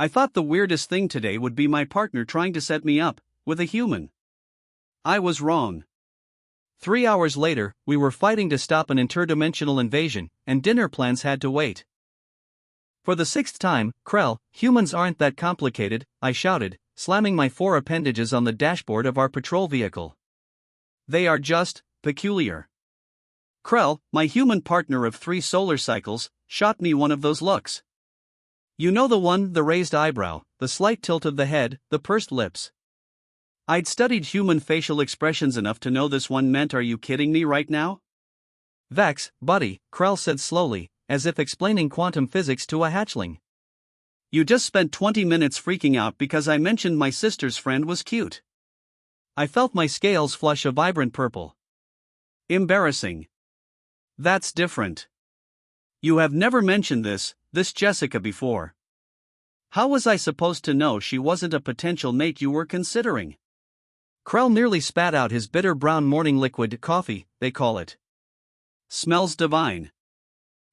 I thought the weirdest thing today would be my partner trying to set me up with a human. I was wrong. 3 hours later, we were fighting to stop an interdimensional invasion, and dinner plans had to wait. For the 6th time, Krell, humans aren't that complicated, I shouted, slamming my 4 appendages on the dashboard of our patrol vehicle. They are just peculiar. Krell, my human partner of 3 solar cycles, shot me one of those looks. You know the one, the raised eyebrow, the slight tilt of the head, the pursed lips. I'd studied human facial expressions enough to know this one meant "Are you kidding me right now?" Vex, buddy, Krell said slowly, as if explaining quantum physics to a hatchling. You just spent 20 minutes freaking out because I mentioned my sister's friend was cute. I felt my scales flush a vibrant purple. Embarrassing. That's different. You have never mentioned this Jessica before. How was I supposed to know she wasn't a potential mate you were considering? Krell nearly spat out his bitter brown morning liquid coffee, they call it. Smells divine.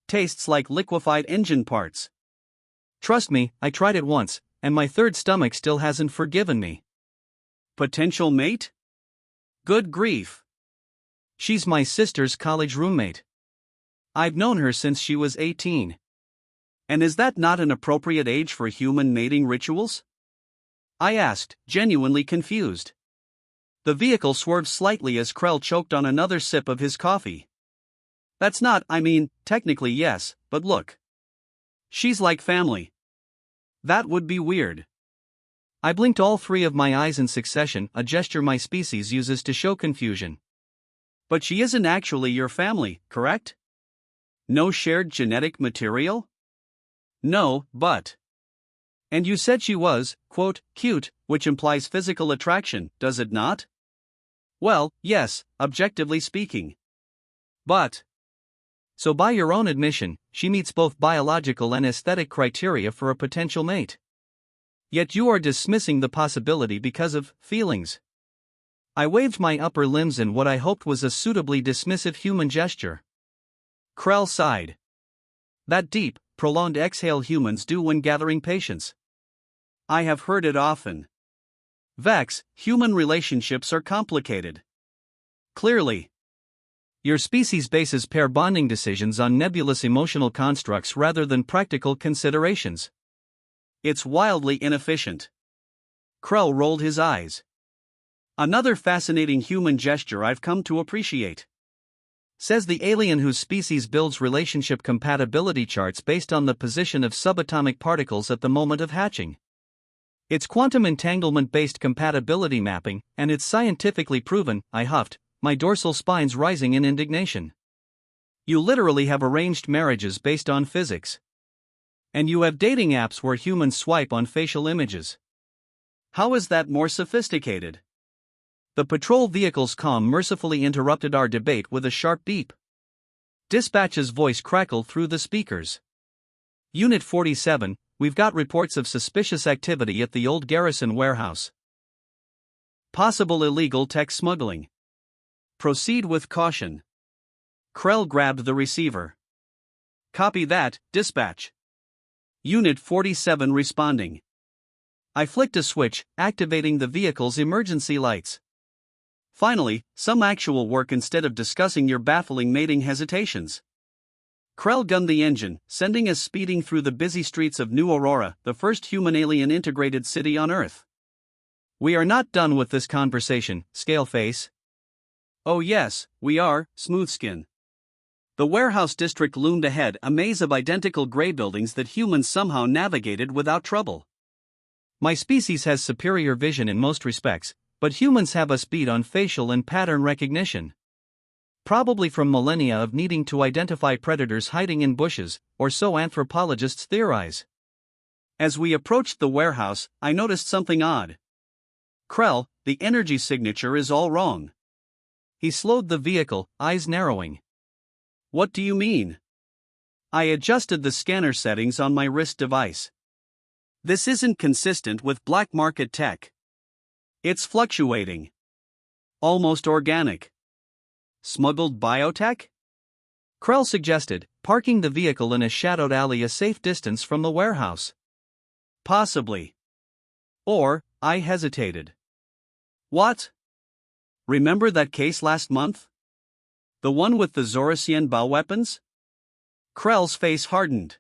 Tastes like liquefied engine parts. Trust me, I tried it once, and my third stomach still hasn't forgiven me. Potential mate? Good grief. She's my sister's college roommate. I've known her since she was 18. And is that not an appropriate age for human mating rituals? I asked, genuinely confused. The vehicle swerved slightly as Krell choked on another sip of his coffee. That's not, technically yes, but look. She's like family. That would be weird. I blinked all 3 of my eyes in succession, a gesture my species uses to show confusion. But she isn't actually your family, correct? No shared genetic material? No, but. And you said she was, quote, cute, which implies physical attraction, does it not? Well, yes, objectively speaking. But. So by your own admission, she meets both biological and aesthetic criteria for a potential mate. Yet you are dismissing the possibility because of feelings. I waved my upper limbs in what I hoped was a suitably dismissive human gesture. Krell sighed. That deep, prolonged exhale humans do when gathering patience. I have heard it often. Vex, human relationships are complicated. Clearly. Your species bases pair bonding decisions on nebulous emotional constructs rather than practical considerations. It's wildly inefficient. Krell rolled his eyes. Another fascinating human gesture I've come to appreciate. Says the alien whose species builds relationship compatibility charts based on the position of subatomic particles at the moment of hatching. It's quantum entanglement-based compatibility mapping, and it's scientifically proven, I huffed, my dorsal spines rising in indignation. You literally have arranged marriages based on physics. And you have dating apps where humans swipe on facial images. How is that more sophisticated? The patrol vehicle's comm mercifully interrupted our debate with a sharp beep. Dispatch's voice crackled through the speakers. Unit 47, we've got reports of suspicious activity at the old garrison warehouse. Possible illegal tech smuggling. Proceed with caution. Krell grabbed the receiver. Copy that, dispatch. Unit 47 responding. I flicked a switch, activating the vehicle's emergency lights. Finally, some actual work instead of discussing your baffling mating hesitations. Krell gunned the engine, sending us speeding through the busy streets of New Aurora, the first human-alien integrated city on Earth. We are not done with this conversation, Scaleface. Oh yes, we are, Smoothskin. The warehouse district loomed ahead, a maze of identical gray buildings that humans somehow navigated without trouble. My species has superior vision in most respects, but humans have us beat on facial and pattern recognition. Probably from millennia of needing to identify predators hiding in bushes, or so anthropologists theorize. As we approached the warehouse, I noticed something odd. Krell, the energy signature is all wrong. He slowed the vehicle, eyes narrowing. What do you mean? I adjusted the scanner settings on my wrist device. This isn't consistent with black market tech. It's fluctuating. Almost organic. Smuggled biotech? Krell suggested, parking the vehicle in a shadowed alley a safe distance from the warehouse. Possibly. Or, I hesitated. What? Remember that case last month? The one with the Zorasian bioweapons? Krell's face hardened.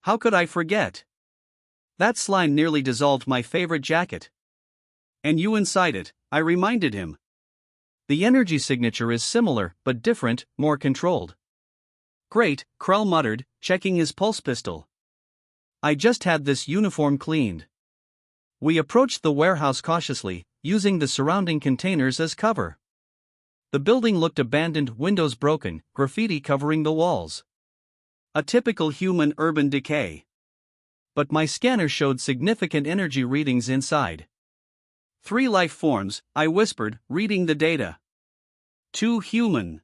How could I forget? That slime nearly dissolved my favorite jacket. And you inside it, I reminded him. The energy signature is similar, but different, more controlled. Great, Krell muttered, checking his pulse pistol. I just had this uniform cleaned. We approached the warehouse cautiously, using the surrounding containers as cover. The building looked abandoned, windows broken, graffiti covering the walls. A typical human urban decay. But my scanner showed significant energy readings inside. 3 life forms, I whispered, reading the data. 2 human.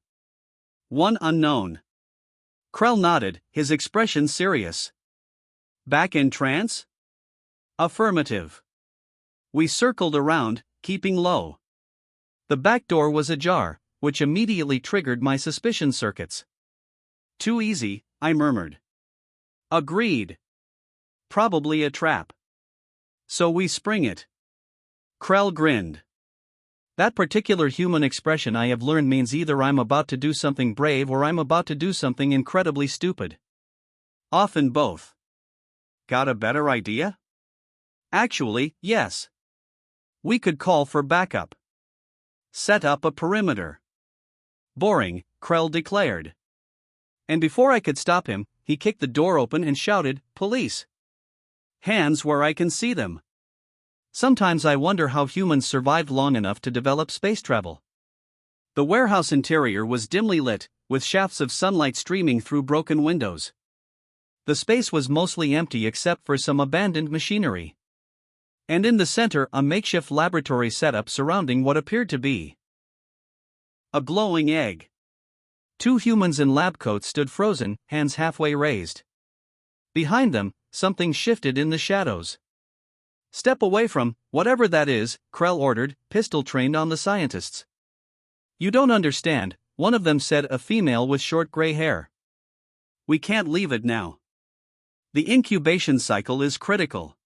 1 unknown. Krell nodded, his expression serious. Back in trance? Affirmative. We circled around, keeping low. The back door was ajar, which immediately triggered my suspicion circuits. Too easy, I murmured. Agreed. Probably a trap. So we spring it. Krell grinned. That particular human expression I have learned means either I'm about to do something brave or I'm about to do something incredibly stupid. Often both. Got a better idea? Actually, yes. We could call for backup. Set up a perimeter. Boring, Krell declared. And before I could stop him, he kicked the door open and shouted, "Police! Hands where I can see them." Sometimes I wonder how humans survived long enough to develop space travel. The warehouse interior was dimly lit, with shafts of sunlight streaming through broken windows. The space was mostly empty except for some abandoned machinery. And in the center, a makeshift laboratory setup surrounding what appeared to be a glowing egg. 2 humans in lab coats stood frozen, hands halfway raised. Behind them, something shifted in the shadows. Step away from, whatever that is, Krell ordered, pistol trained on the scientists. You don't understand, one of them said, a female with short gray hair. We can't leave it now. The incubation cycle is critical.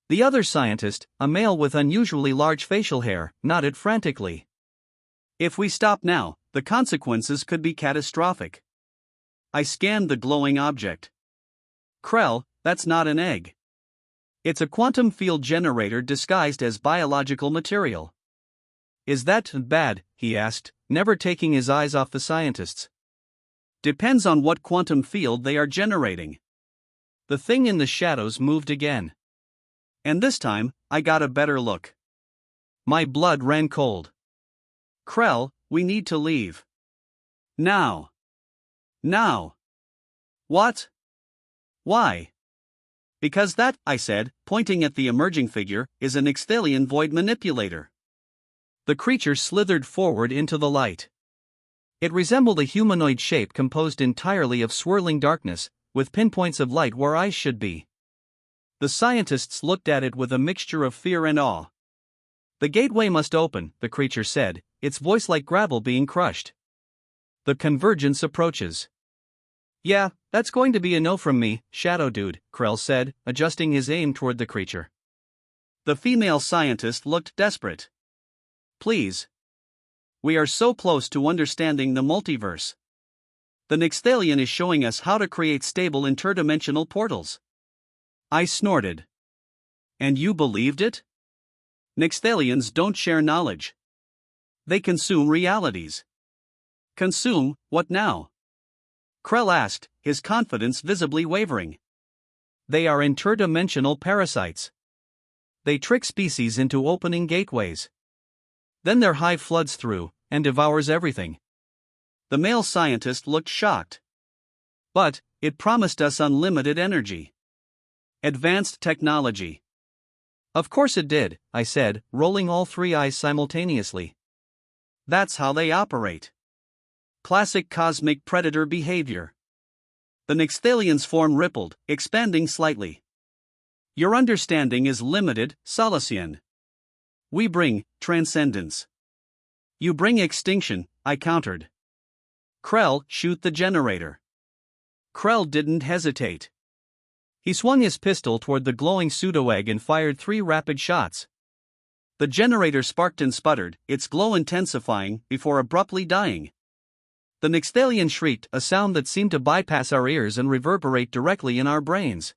The other scientist, a male with unusually large facial hair, nodded frantically. If we stop now, the consequences could be catastrophic. I scanned the glowing object. Krell, that's not an egg. It's a quantum field generator disguised as biological material. Is that bad? He asked, never taking his eyes off the scientists. Depends on what quantum field they are generating. The thing in the shadows moved again. And this time, I got a better look. My blood ran cold. Krell, we need to leave. Now. Now. What? Why? Because that, I said, pointing at the emerging figure, is an Nyx'Thalian void manipulator. The creature slithered forward into the light. It resembled a humanoid shape composed entirely of swirling darkness, with pinpoints of light where eyes should be. The scientists looked at it with a mixture of fear and awe. The gateway must open, the creature said, its voice like gravel being crushed. The convergence approaches. Yeah, that's going to be a no from me, Shadow Dude, Krell said, adjusting his aim toward the creature. The female scientist looked desperate. Please. We are so close to understanding the multiverse. The Nyx'Thalian is showing us how to create stable interdimensional portals. I snorted. And you believed it? Nyx'Thalians don't share knowledge. They consume realities. Consume, what now? Krell asked, his confidence visibly wavering. They are interdimensional parasites. They trick species into opening gateways. Then their hive floods through, and devours everything. The male scientist looked shocked. But, it promised us unlimited energy. Advanced technology. Of course it did, I said, rolling all 3 eyes simultaneously. That's how they operate. Classic cosmic predator behavior. The Nyx'Thalian's form rippled, expanding slightly. Your understanding is limited, Salacian. We bring transcendence. You bring extinction, I countered. Krell, shoot the generator. Krell didn't hesitate. He swung his pistol toward the glowing pseudo-egg and fired 3 rapid shots. The generator sparked and sputtered, its glow intensifying before abruptly dying. The Nyx'Thalian shrieked, a sound that seemed to bypass our ears and reverberate directly in our brains.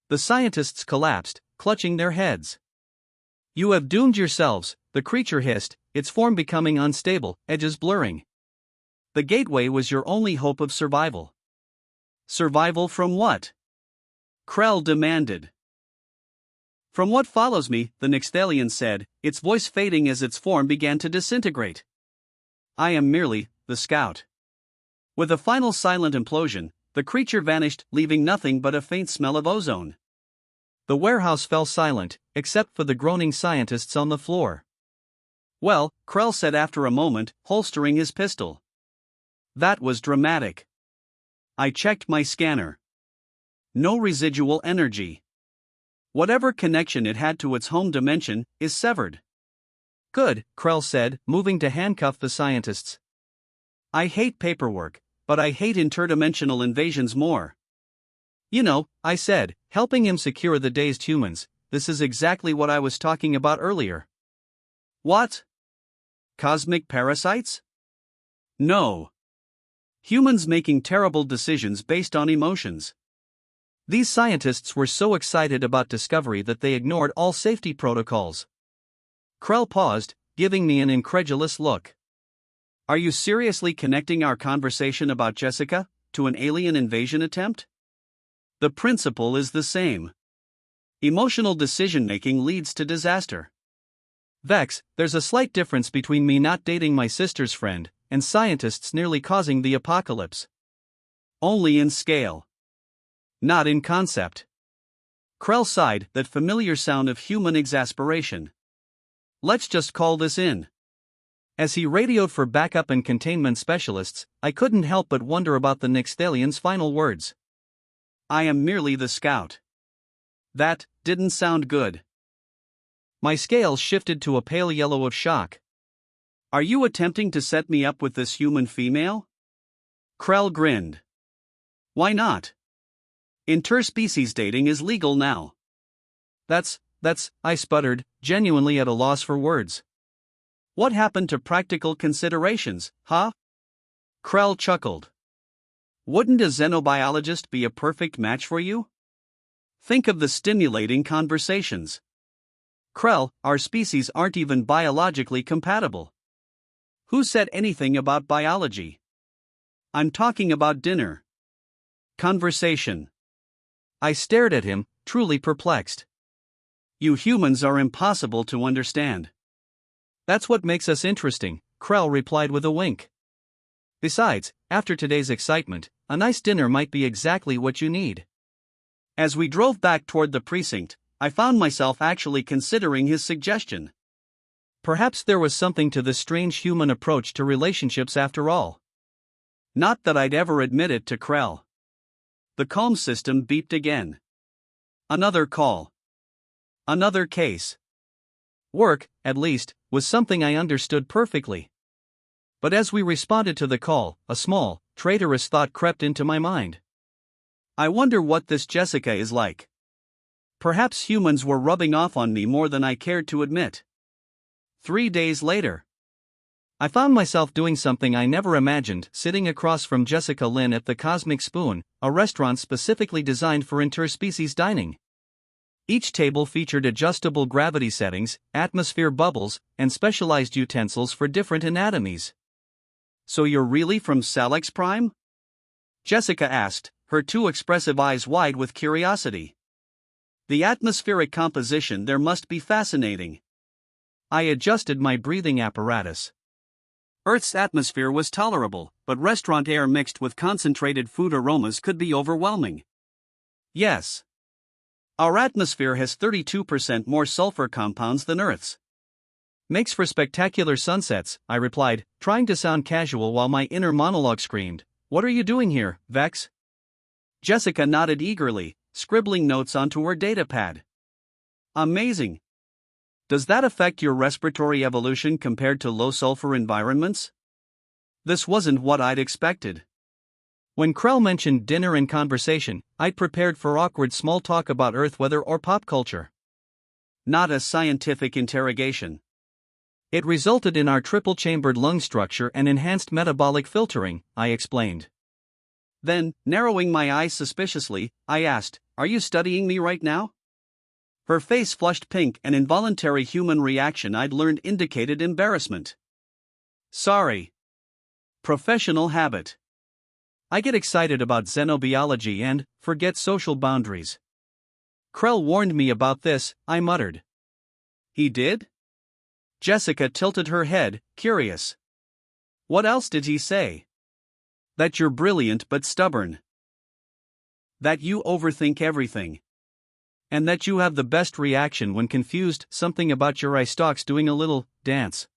The scientists collapsed, clutching their heads. "You have doomed yourselves," the creature hissed, its form becoming unstable, edges blurring. "The gateway was your only hope of survival." "Survival from what?" Krell demanded. "From what follows me," the Nyx'Thalian said, its voice fading as its form began to disintegrate. "I am merely the scout." With a final silent implosion, the creature vanished, leaving nothing but a faint smell of ozone. The warehouse fell silent, except for the groaning scientists on the floor. "Well," Krell said after a moment, holstering his pistol. "That was dramatic. I checked my scanner. No residual energy. Whatever connection it had to its home dimension is severed." "Good," Krell said, moving to handcuff the scientists. "I hate paperwork, but I hate interdimensional invasions more." "You know," I said, helping him secure the dazed humans, "this is exactly what I was talking about earlier." "What? Cosmic parasites?" "No. Humans making terrible decisions based on emotions." These scientists were so excited about discovery that they ignored all safety protocols. Krell paused, giving me an incredulous look. "Are you seriously connecting our conversation about Jessica to an alien invasion attempt?" "The principle is the same. Emotional decision-making leads to disaster." "Vex, there's a slight difference between me not dating my sister's friend and scientists nearly causing the apocalypse." "Only in scale. Not in concept." Krell sighed, that familiar sound of human exasperation. "Let's just call this in." As he radioed for backup and containment specialists, I couldn't help but wonder about the Nyx'Thalian's final words. "I am merely the scout." That didn't sound good. My scales shifted to a pale yellow of shock. "Are you attempting to set me up with this human female?" Krell grinned. "Why not? Interspecies dating is legal now." That's, I sputtered, genuinely at a loss for words. "What happened to practical considerations, huh?" Krell chuckled. "Wouldn't a xenobiologist be a perfect match for you? Think of the stimulating conversations." "Krell, our species aren't even biologically compatible." "Who said anything about biology?" "I'm talking about dinner." "Conversation." I stared at him, truly perplexed. "You humans are impossible to understand." "That's what makes us interesting," Krell replied with a wink. "Besides, after today's excitement, a nice dinner might be exactly what you need." As we drove back toward the precinct, I found myself actually considering his suggestion. Perhaps there was something to this strange human approach to relationships after all. Not that I'd ever admit it to Krell. The calm system beeped again. Another call. Another case. Work, at least, was something I understood perfectly. But as we responded to the call, a small, traitorous thought crept into my mind. I wonder what this Jessica is like. Perhaps humans were rubbing off on me more than I cared to admit. 3 days later, I found myself doing something I never imagined, sitting across from Jessica Lynn at the Cosmic Spoon, a restaurant specifically designed for interspecies dining. Each table featured adjustable gravity settings, atmosphere bubbles, and specialized utensils for different anatomies. "So you're really from Salac Prime?" Jessica asked, her 2 expressive eyes wide with curiosity. "The atmospheric composition there must be fascinating." I adjusted my breathing apparatus. Earth's atmosphere was tolerable, but restaurant air mixed with concentrated food aromas could be overwhelming. "Yes. Our atmosphere has 32% more sulfur compounds than Earth's." "Makes for spectacular sunsets," I replied, trying to sound casual while my inner monologue screamed, "What are you doing here, Vex?" Jessica nodded eagerly, scribbling notes onto her datapad. "Amazing. Does that affect your respiratory evolution compared to low-sulfur environments?" This wasn't what I'd expected. When Krell mentioned dinner and conversation, I'd prepared for awkward small talk about Earth weather or pop culture. Not a scientific interrogation. It resulted in our triple-chambered lung structure and enhanced metabolic filtering, I explained. Then, narrowing my eyes suspiciously, I asked, "Are you studying me right now?" Her face flushed pink, an involuntary human reaction I'd learned indicated embarrassment. Sorry. Professional habit. I get excited about xenobiology and forget social boundaries. Krell warned me about this, I muttered. He did? Jessica tilted her head, curious. What else did he say? That you're brilliant but stubborn. That you overthink everything. And that you have the best reaction when confused, something about your eye stalks doing a little dance.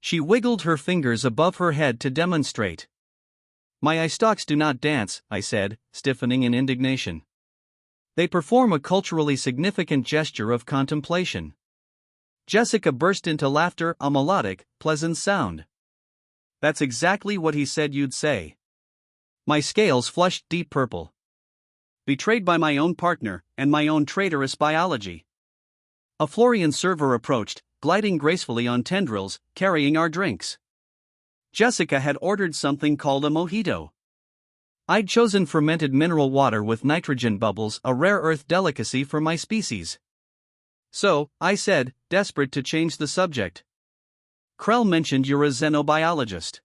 She wiggled her fingers above her head to demonstrate. My eye stalks do not dance, I said, stiffening in indignation. They perform a culturally significant gesture of contemplation. Jessica burst into laughter, a melodic, pleasant sound. That's exactly what he said you'd say. My scales flushed deep purple. Betrayed by my own partner, and my own traitorous biology. A Florian server approached, gliding gracefully on tendrils, carrying our drinks. Jessica had ordered something called a mojito. I'd chosen fermented mineral water with nitrogen bubbles, a rare earth delicacy for my species. So, I said, desperate to change the subject. Krell mentioned you're a xenobiologist.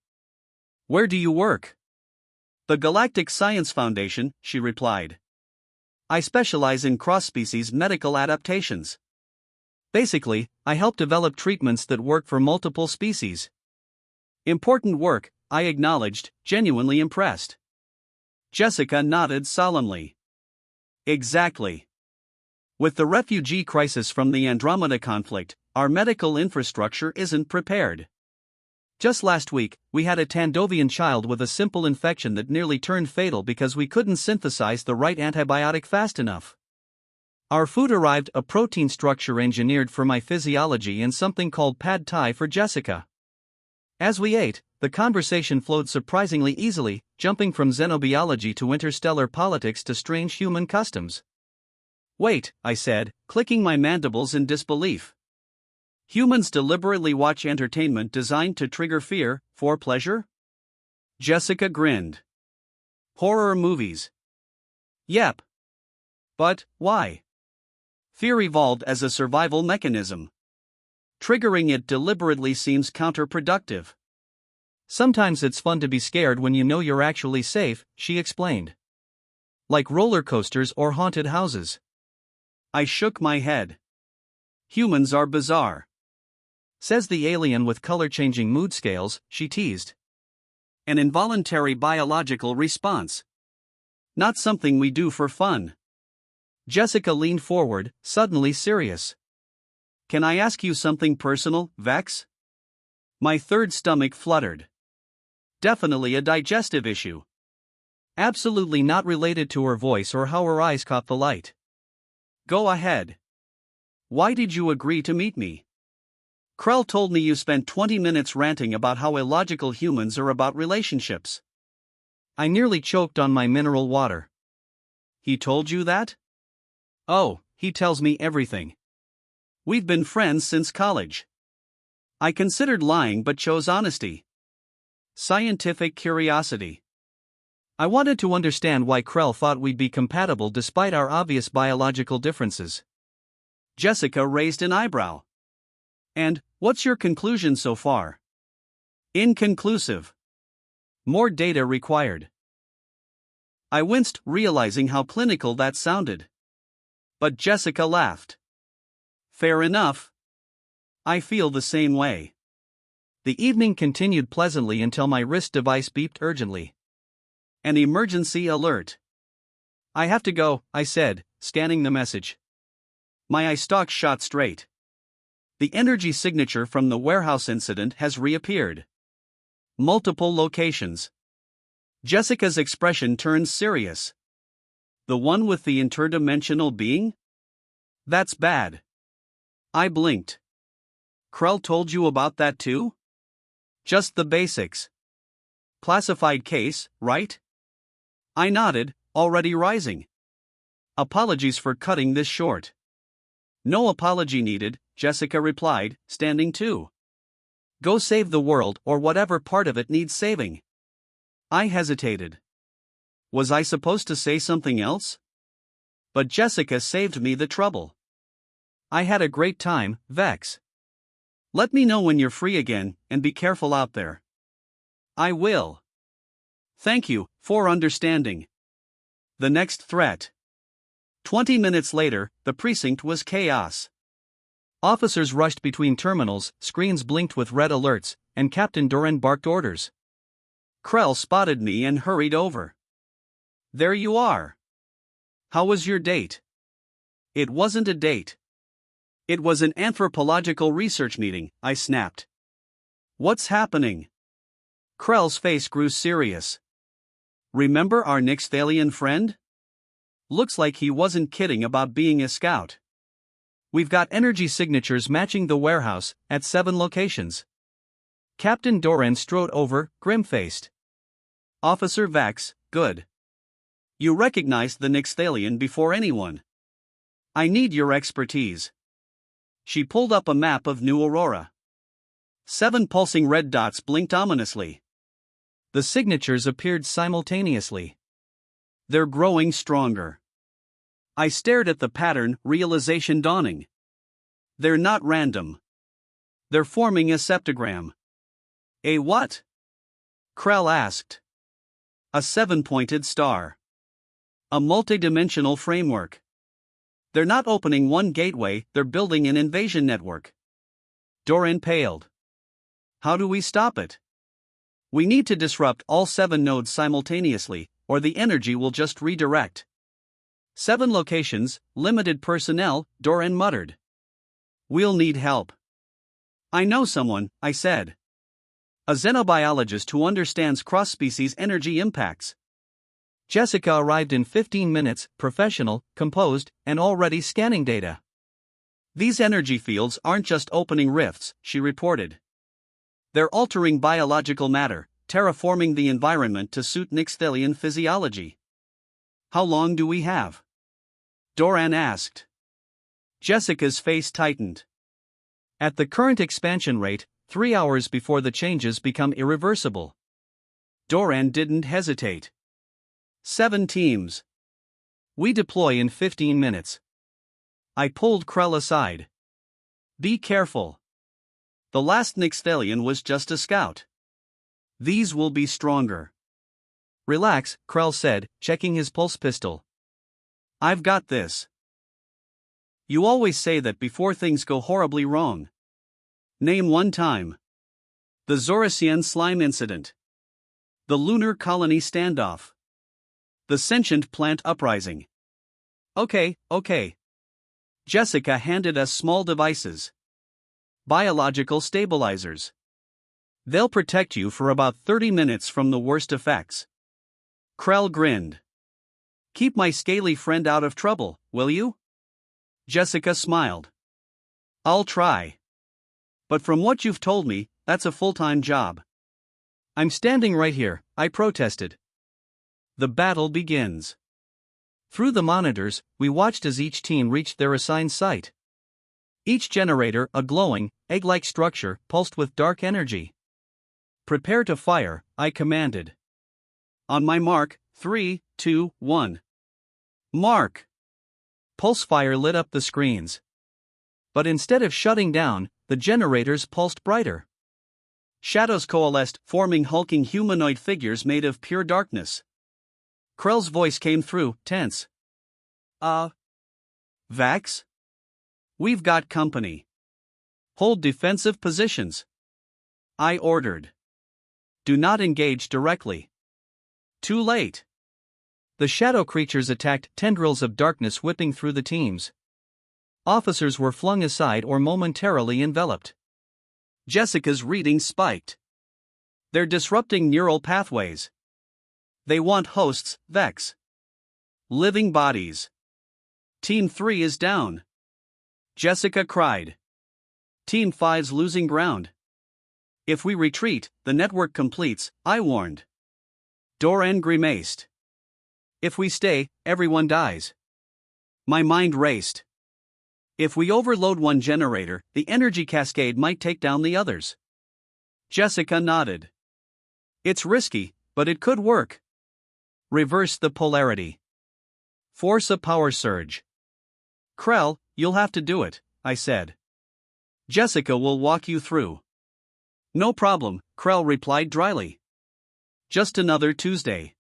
Where do you work? The Galactic Science Foundation, she replied. I specialize in cross-species medical adaptations. Basically, I help develop treatments that work for multiple species. Important work, I acknowledged, genuinely impressed. Jessica nodded solemnly. Exactly. With the refugee crisis from the Andromeda conflict, our medical infrastructure isn't prepared. Just last week, we had a Tandovian child with a simple infection that nearly turned fatal because we couldn't synthesize the right antibiotic fast enough. Our food arrived, a protein structure engineered for my physiology and something called pad thai for Jessica. As we ate, the conversation flowed surprisingly easily, jumping from xenobiology to interstellar politics to strange human customs. Wait, I said, clicking my mandibles in disbelief. Humans deliberately watch entertainment designed to trigger fear, for pleasure? Jessica grinned. Horror movies. Yep. But, why? Fear evolved as a survival mechanism. Triggering it deliberately seems counterproductive. Sometimes it's fun to be scared when you know you're actually safe, she explained. Like roller coasters or haunted houses. I shook my head. Humans are bizarre. Says the alien with color-changing mood scales, she teased. An involuntary biological response. Not something we do for fun. Jessica leaned forward, suddenly serious. Can I ask you something personal, Vex? My third stomach fluttered. Definitely a digestive issue. Absolutely not related to her voice or how her eyes caught the light. Go ahead. Why did you agree to meet me? Krell told me you spent 20 minutes ranting about how illogical humans are about relationships. I nearly choked on my mineral water. He told you that? Oh, he tells me everything. We've been friends since college. I considered lying but chose honesty. Scientific curiosity. I wanted to understand why Krell thought we'd be compatible despite our obvious biological differences. Jessica raised an eyebrow. And, what's your conclusion so far? Inconclusive. More data required. I winced, realizing how clinical that sounded. But Jessica laughed. Fair enough. I feel the same way. The evening continued pleasantly until my wrist device beeped urgently. An emergency alert. I have to go, I said, scanning the message. My eye stalk shot straight. The energy signature from the warehouse incident has reappeared. Multiple locations. Jessica's expression turned serious. The one with the interdimensional being? That's bad. I blinked. Krell told you about that too? Just the basics. Classified case, right? I nodded, already rising. Apologies for cutting this short. No apology needed, Jessica replied, standing too. Go save the world or whatever part of it needs saving. I hesitated. Was I supposed to say something else? But Jessica saved me the trouble. I had a great time, Vex. Let me know when you're free again, and be careful out there. I will. Thank you for understanding. The next threat. 20 minutes later, the precinct was chaos. Officers rushed between terminals, screens blinked with red alerts, and Captain Doran barked orders. Krell spotted me and hurried over. There you are. How was your date? It wasn't a date. It was an anthropological research meeting, I snapped. What's happening? Krell's face grew serious. Remember our Nyx'Thalian friend? Looks like he wasn't kidding about being a scout. We've got energy signatures matching the warehouse, at 7 locations. Captain Doran strode over, grim-faced. Officer Vex, good. You recognized the Nyx'Thalian before anyone. I need your expertise. She pulled up a map of New Aurora. 7 pulsing red dots blinked ominously. The signatures appeared simultaneously. They're growing stronger. I stared at the pattern, realization dawning. They're not random. They're forming a septogram. A what? Krell asked. A 7-pointed star. A multidimensional framework. They're not opening one gateway, they're building an invasion network. Doran paled. How do we stop it? We need to disrupt all 7 nodes simultaneously, or the energy will just redirect. 7 locations, limited personnel, Doran muttered. We'll need help. I know someone, I said. A xenobiologist who understands cross-species energy impacts. Jessica arrived in 15 minutes, professional, composed, and already scanning data. These energy fields aren't just opening rifts, she reported. They're altering biological matter, terraforming the environment to suit Nyx'Thalian physiology. How long do we have? Doran asked. Jessica's face tightened. At the current expansion rate, 3 hours before the changes become irreversible. Doran didn't hesitate. 7 teams. We deploy in 15 minutes. I pulled Krell aside. Be careful. The last Nyx'Thalian was just a scout. These will be stronger. Relax, Krell said, checking his pulse pistol. I've got this. You always say that before things go horribly wrong. Name one time. The Zorasian slime incident. The lunar colony standoff. The sentient plant uprising. Okay. Jessica handed us small devices. Biological stabilizers. They'll protect you for about 30 minutes from the worst effects. Krell grinned. Keep my scaly friend out of trouble, will you? Jessica smiled. I'll try. But from what you've told me, that's a full-time job. I'm standing right here, I protested. The battle begins. Through the monitors, we watched as each team reached their assigned site. Each generator, a glowing, egg-like structure, pulsed with dark energy. Prepare to fire, I commanded. On my mark, 3, 2, 1. Mark! Pulse fire lit up the screens. But instead of shutting down, the generators pulsed brighter. Shadows coalesced, forming hulking humanoid figures made of pure darkness. Krell's voice came through, tense. Vax? We've got company. Hold defensive positions. I ordered. Do not engage directly. Too late. The shadow creatures attacked, tendrils of darkness whipping through the teams. Officers were flung aside or momentarily enveloped. Jessica's reading spiked. They're disrupting neural pathways. They want hosts, Vex. Living bodies. Team 3 is down. Jessica cried. Team 5's losing ground. If we retreat, the network completes, I warned. Doran grimaced. If we stay, everyone dies. My mind raced. If we overload one generator, the energy cascade might take down the others. Jessica nodded. It's risky, but it could work. Reverse the polarity. Force a power surge. Krell, you'll have to do it, I said. Jessica will walk you through. No problem, Krell replied dryly. Just another Tuesday.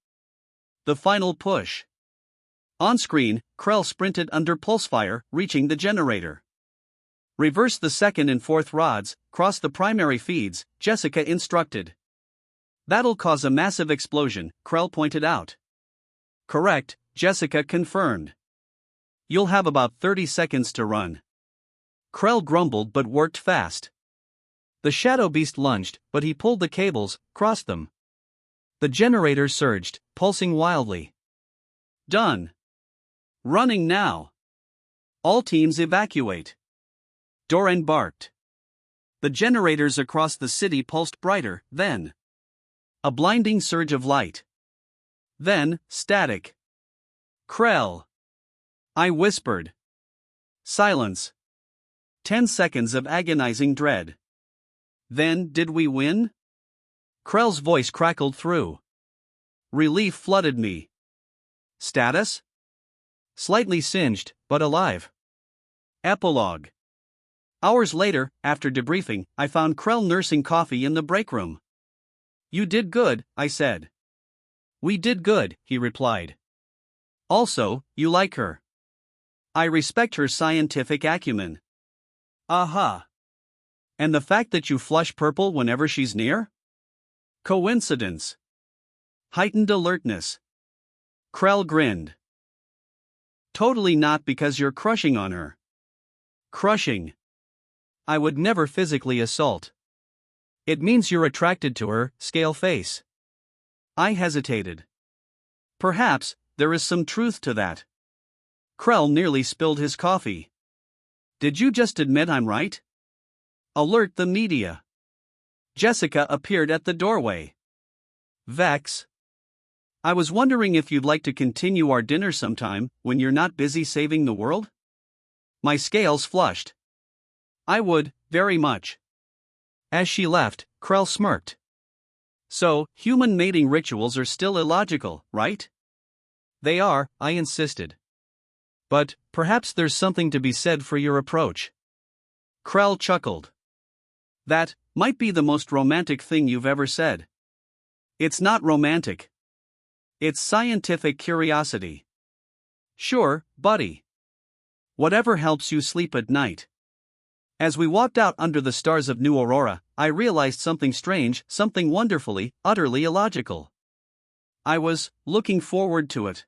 The final push. On screen, Krell sprinted under pulsefire, reaching the generator. Reverse the second and fourth rods, cross the primary feeds, Jessica instructed. That'll cause a massive explosion, Krell pointed out. Correct, Jessica confirmed. You'll have about 30 seconds to run. Krell grumbled but worked fast. The shadow beast lunged, but he pulled the cables, crossed them. The generator surged, pulsing wildly. Done. Running now. All teams evacuate. Doran barked. The generators across the city pulsed brighter, then a blinding surge of light. Then, static. Krell. I whispered. Silence. 10 seconds of agonizing dread. Then, did we win? Krell's voice crackled through. Relief flooded me. Status? Slightly singed, but alive. Epilogue. Hours later, after debriefing, I found Krell nursing coffee in the break room. You did good, I said. We did good, he replied. Also, you like her. I respect her scientific acumen. Aha. And the fact that you flush purple whenever she's near? Coincidence. Heightened alertness. Krell grinned. Totally not because you're crushing on her. Crushing. I would never physically assault. It means you're attracted to her, scale face. I hesitated. Perhaps, there is some truth to that. Krell nearly spilled his coffee. Did you just admit I'm right? Alert the media. Jessica appeared at the doorway. Vex. I was wondering if you'd like to continue our dinner sometime, when you're not busy saving the world? My scales flushed. I would, very much. As she left, Krell smirked. So, human mating rituals are still illogical, right? They are, I insisted. But, perhaps there's something to be said for your approach. Krell chuckled. That might be the most romantic thing you've ever said. It's not romantic. It's scientific curiosity. Sure, buddy. Whatever helps you sleep at night. As we walked out under the stars of New Aurora, I realized something strange, something wonderfully, utterly illogical. I was looking forward to it.